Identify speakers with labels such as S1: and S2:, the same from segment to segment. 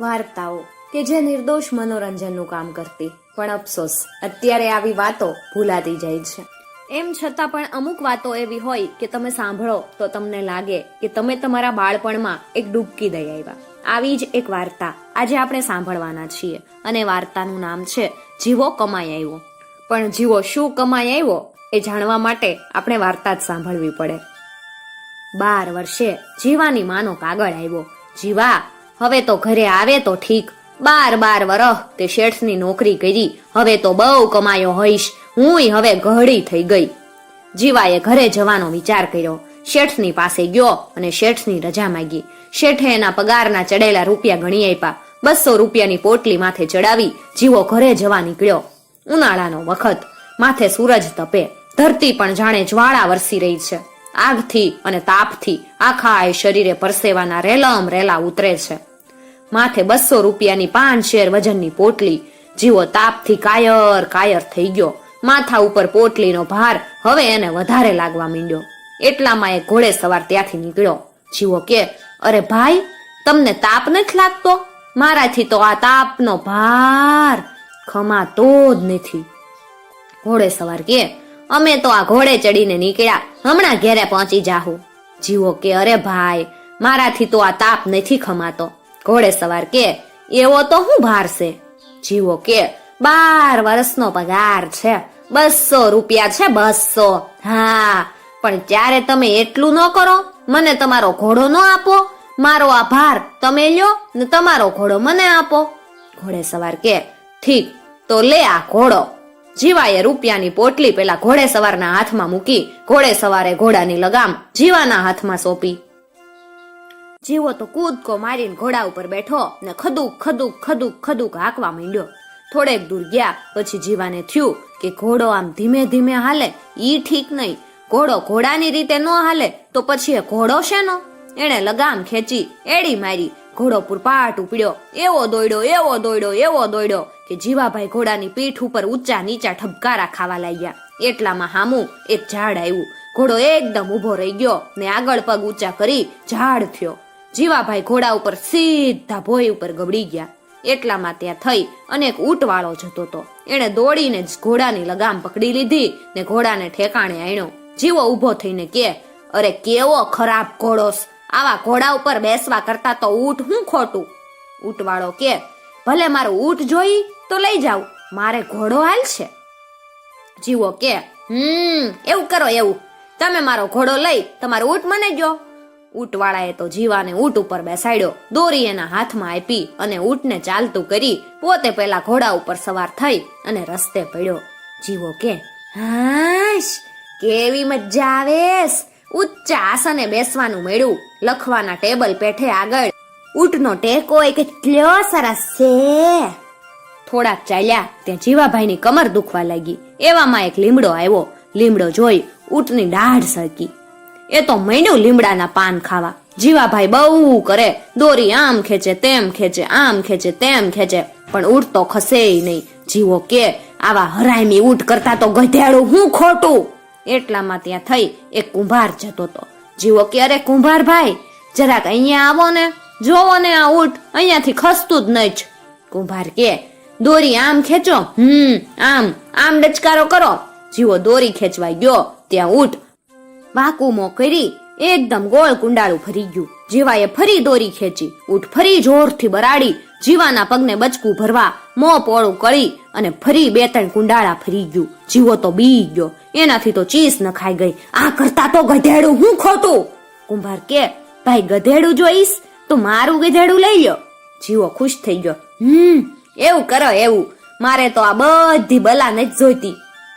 S1: વાર્તાઓ કે જે નિર્દોષ મનોરંજનનું કામ કરતી, પણ અફસોસ અત્યારે આવી વાતો ભૂલાતી જાય છે. એમ છતાં પણ અમુક વાતો એવી હોય કે તમે સાંભળો તો તમને લાગે કે તમે તમારા બાળપણમાં એક ડૂબકી દઈ આવ્યા. આવી જ એક વાર્તા આજે આપણે સાંભળવાના છીએ અને વાર્તાનું નામ છે જીવો કમાઈ આવ્યો. પણ જીવો શું કમાઈ આવ્યો એ જાણવા માટે આપણે વાર્તા જ સાંભળવી પડે. 12 વર્ષે જીવાની માનો કાગળ આવ્યો. જીવા, હવે તો ઘરે આવે તો ઠીક. 12 વર્ષ તે શેઠની નોકરી કરી, હવે તો બહુ કમાયો હોઈશ, હુંય હવે ઘડી થઈ ગઈ. જીવાએ ઘરે જવાનો વિચાર કર્યો. શેઠની પાસે ગયો અને શેઠની રજા માંગી. શેઠે એના પગારના ચડેલા રૂપિયા ગણી આપ્યા. 200 રૂપિયાની પોટલી માથે ચડાવી જીવો ઘરે જવા નીકળ્યો. ઉનાળાનો વખત, માથે સૂરજ તપે, ધરતી પણ જાણે જ્વાળા વરસી રહી છે. આગથી અને તાપથી આખા શરીરે પરસેવાના રેલમ રેલા ઉતરે છે. માથે 200 રૂપિયાની 5 શેર વજનની પોટલી. જીવો તાપથી કાયર થઈ ગયો. માથા ઉપર પોટલીનો ભાર હવે એને વધારે લાગવા માંડ્યો. એટલામાં એક ઘોડે સવાર ત્યાંથી નીકળ્યો. જીવો કે, અરે ભાઈ, તમને તાપ નથી લાગતો? મારાથી તો આ તાપનો ભાર ખમાતો જ નથી. ઘોડે સવાર કે, અમે તો આ ઘોડે ચડીને નીકળ્યા, હમણાં ઘેરે પહોંચી જાહું. જીવો કે, અરે ભાઈ, મારાથી તો આ તાપ નથી ખમાતો. ઘોડે સવાર કે, એવો તો શું ભાર છે? જીવો કે, 12 વર્ષનો પગાર છે, 200 રૂપિયા છે, 200. હા, પણ ત્યારે તમે એટલું ન કરો, મને તમારો ઘોડો ન આપો. મારો આ ભાર તમે લ્યો ને તમારો ઘોડો મને આપો. ઘોડે સવાર કે, ઠીક, તો લે આ ઘોડો. જીવાએ રૂપિયાની પોટલી પેલા ઘોડે સવારના હાથમાં મૂકી. ઘોડે સવારે ઘોડાની લગામ જીવાના હાથમાં સોંપી. જીવો તો કૂદકો મારીને ઘોડા ઉપર બેઠો ને ખદુક ખદુક ખદુક ખદુક હાંકવા માંડ્યો. થોડેક દૂર ગયા પછી જીવાને થયું કે ઘોડો આમ ધીમે ધીમે હાલે ઈ ઠીક નહીં. ઘોડો ઘોડાની રીતે ન હાલે તો પછી એ ઘોડો શેનો? એણે લગામ ખેંચી એડી મારી. ઘોડો પુરપાટ ઉપડ્યો. એવો દોડ્યો કે જીવાભાઈ ઘોડાની પીઠ ઉપર ઊંચા નીચા ઠપકારા ખાવા લાગ્યા. એટલામાં હામું એક ઝાડ આવ્યું. ઘોડો એકદમ ઊભો રહી ગયો ને આગળ પગ ઊંચા કરી ઝાડ થયો. જીવાભાઈ ઘોડા ઉપર સીધા ભોય ઉપર ગબડી ગયા. એટલામાં ત્યાં થઈ અને એક ઊંટવાળો જતો હતો. એણે દોડીને જ ઘોડાની લગામ પકડી લીધી ને ઘોડાને ઠેકાણે આણ્યો. જીવો ઊભો થઈને કે, અરે કેવો ખરાબ ઘોડોસ, આવા ઘોડા ઉપર બેસવા કરતા તો ઊંટ હું ખોટું. ઊંટવાળો કે, ભલે મારું ઊંટ જોઈ તો લઈ જાવ, મારે ઘોડો હાલ છે. જીવો કે, એવું કરો, એવું તમે મારો ઘોડો લઈ તમારો ઊંટ મને ગયો. ઊંટવાળાએ તો જીવાને ઊંટ ઉપર બેસાડ્યો, દોરી એના હાથમાં આપી અને ઊંટને ચાલતું કરી પોતે પેલા ઘોડા ઉપર સવાર થઈ અને રસ્તે પડ્યો. જીવો કે, હાશ, કેવી મજા આવેસ. ઊંચા આસને બેસવાનું મળ્યું. લખવાના ટેબલ પેઠે આગળ ઊંટનો ટેકો કેટલો સરસ છે. થોડાક ચાલ્યા ત્યાં જીવાભાઈની કમર દુખવા લાગી. એવામાં એક લીમડો આવ્યો. લીમડો જોઈ ઊંટની દાઢ સરકી. એ તો માંડ્યું લીમડાના પાન ખાવા. જીવાભાઈ બહુ કરે, દોરી આમ ખેંચે તેમ ખેંચે, આમ ખેંચે તેમ ખેંચે, પણ ઊંટ તો ખસેય નહીં. જીવો કે, આવા હરાયમી ઊંટ કરતા તો ગધેડું હું ખોટું. એટલામાં ત્યાં થઈ એક કુંભાર જતો હતો. જીવો કે, અરે કુંભાર ભાઈ, જરાક અહીંયા આવો ને, જોવો ને આ ઊંટ અહીંયાથી ખસતું જ નહીં. કુંભાર કે, દોરી આમ ખેંચો, આમ ડચકારો કરો. જીવો દોરી ખેંચવા ગયો ત્યાં ઊંટ વાકુમો કરી એકદમ ગોળ કુંડાળું ફરી ગયું. જીવાએ ફરી દોરી ખેંચી. ઊંટ ફરી જોરથી બરાડી જીવાના પગને બચકું ભરવા મોં પોળું કરી અને ફરી 2-3 કુંડાળા ફરી ગયું. જીવો તો બી ગયો. એનાથી તો ચીસ નખાઈ ગઈ. આ કરતા તો ગધેડું હું ખોટું. કુંભાર કે, ભાઈ, ગધેડું જોઈશ તો મારું ગધેડું લઈ લ્યો. જીવો ખુશ થઈ ગયો. એવું કરો, એવું મારે તો આ બધી બલા નથી જોઈતી.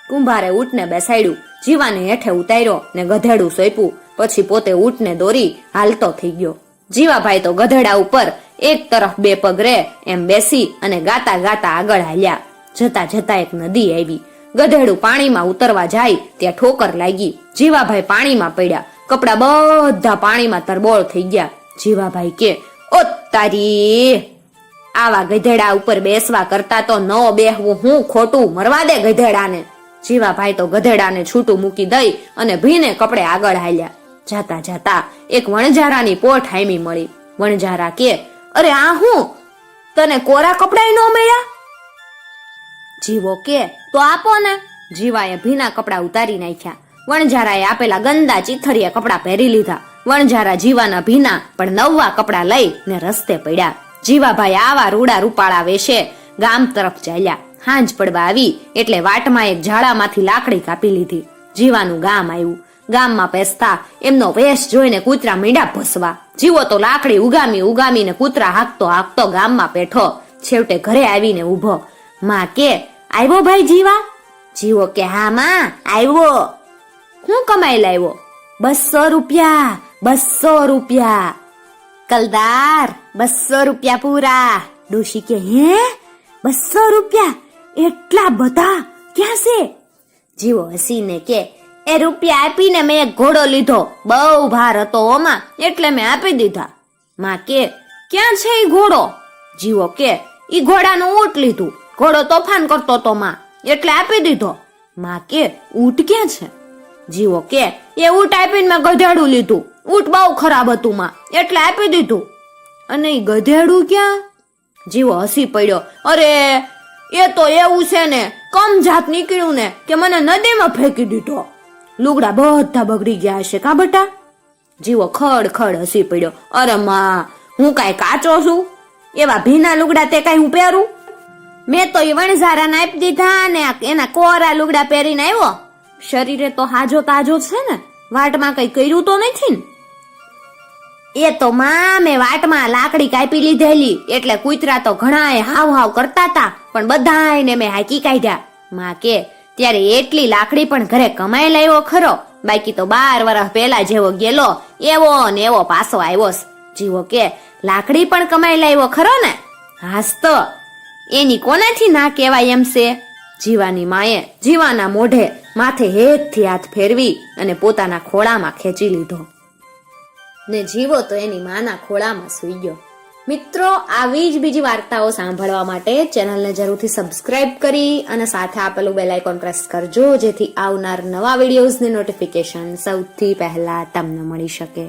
S1: કુંભારે ઊંટને બેસાડ્યું, જીવાને હેઠે ઉતાર્યો ને ગધેડું સોંપ્યું. પછી પોતે ઊંટને દોરી હાલતો થઈ ગયો. જીવાભાઈ તો ગધેડા ઉપર એક તરફ 2 પગ રે એમ બેસી અને ગાતા ગાતા આગળ હાલ્યા. જતા જતા એક નદી આવી. ગધેડું પાણીમાં ઉતરવા જાય ત્યાં ઠોકર લાગી. જીવાભાઈ પાણીમાં પડ્યા. કપડા બધા પાણીમાં તરબોળ થઈ ગયા. જીવાભાઈ કે, ઓ તારી, આવા ગધેડા ઉપર બેસવા કરતા તો ન બેહવું હું ખોટું, મરવા દે ગધેડાને. જીવાભાઈ તો ગધેડાને છૂટું મૂકી દઈ અને ભીને કપડે આગળ હાલ્યા. જાતા જાતા એક વણઝારાની પોઠ હામી મળી. વણઝારા કે, અરે આ હું? તને કોરા કપડાય ન મળ્યા? જીવો કે તો આપો ને. જીવાએ ભીના કપડા ઉતારી નાખ્યા. વણઝારાએ આપેલા ગંદા ચીથરીયા કપડા પહેરી લીધા. વણઝારા જીવાના ભીના પણ નવા કપડા લઈ ને રસ્તે પડ્યા. જીવાભાઈ આવા રૂડા રૂપાળા વેશે ગામ તરફ ચાલ્યા. હાંજ પડવા આવી એટલે વાટમાં એક ઝાડામાંથી લાકડી કાપી લીધી. જીવાનું ગામ આવ્યું. ગામમાં પેસતા એમનો વેશ જોઈને કૂતરા મીંડા ભસવા. જીવો તો લાકડી ઉગામીને કૂતરા હાંકતો ગામમાં પેઠો. છેવટે ઘરે આવીને ઊભો. માં કે આવ્યો ભાઈ જીવા? જીવો કે હા માં આવ્યો. હું કમાઈ લાવ્યો? 200 રૂપિયા. 200 રૂપિયા. કલદાર 200 રૂપિયા પૂરા. ડોશી કે હે 200 રૂપિયા? એટલા બધા ક્યાં છે? જીવો હસીને કે એ રૂપિયા આપીને મેં એક ઘોડો લીધો. બહુ ભાર હતો ઓમાં એટલે મેં આપી દીધા. માં કે ક્યાં છે ઈ ઘોડો? જીવો કે ઈ ઘોડાનું ઊંટ લીધું. ઘોડો તોફાન કરતો તો માં એટલે આપી દીધો. માં કે ઊંટ ક્યાં છે? જીવો કે એ ઊંટ આપીને મેં ગધેડું લીધું. ઊંટ બહુ ખરાબ હતું માં એટલે આપી દીધું. અને ઈ ગધેડું ક્યાં? જીવો હસી પડ્યો. અરે એ તો એવું છે ને કમ જાત નીકળ્યું ને કે મને નદીમાં ફેંકી દીધો. લુગડા બધા બગડી ગયા હશે કા બટા? જીવો ખડ ખડ હસી પડ્યો. અરે માં હું કાંઈ કાચો છું? એવા ભીના લુગડા તે કાંઈ હું પહેરું? મેં તો એ વણઝારાને આપી દીધા ને એના કોરા લુગડા પહેરીને આવ્યો. શરીરે તો હાજો તાજો છે ને, વાટમાં કઈ કર્યું તો નથી ને? એ તો માં મેં વાટમાં લાકડી કાપી લીધેલી એટલે કૂતરા તો ઘણાએ હાવ હાવ કરતા હતા પણ બધાને મેં હાકી કાઢ્યા. માં કે ત્યારે એટલી લાકડી પણ ઘરે કમાઈ લાવ્યો ખરો? બાકી તો 12 વર્ષ પહેલા જેવો ગયેલો એવો ને એવો પાછો આવ્યો. જીવો કે લાકડી પણ કમાઈ લાવ્યો ખરો ને? હાસ તો એની કોનાથી ના કહેવાય એમ છે. જીવાની માએ જીવાના મોઢે માથે હેતથી હાથ ફેરવી અને પોતાના ખોળામાં ખેંચી લીધો ને જીવો તો એની માના ખોળામાં સૂઈ ગયો. મિત્રો, આવી જ બીજી વાર્તાઓ સાંભળવા માટે ચેનલને જરૂરથી સબસ્ક્રાઇબ કરી અને સાથે આપેલું બેલ આઇકોન પ્રેસ કરજો જેથી આવનાર નવા વિડીયોઝની નોટિફિકેશન સૌથી પહેલા તમને મળી શકે.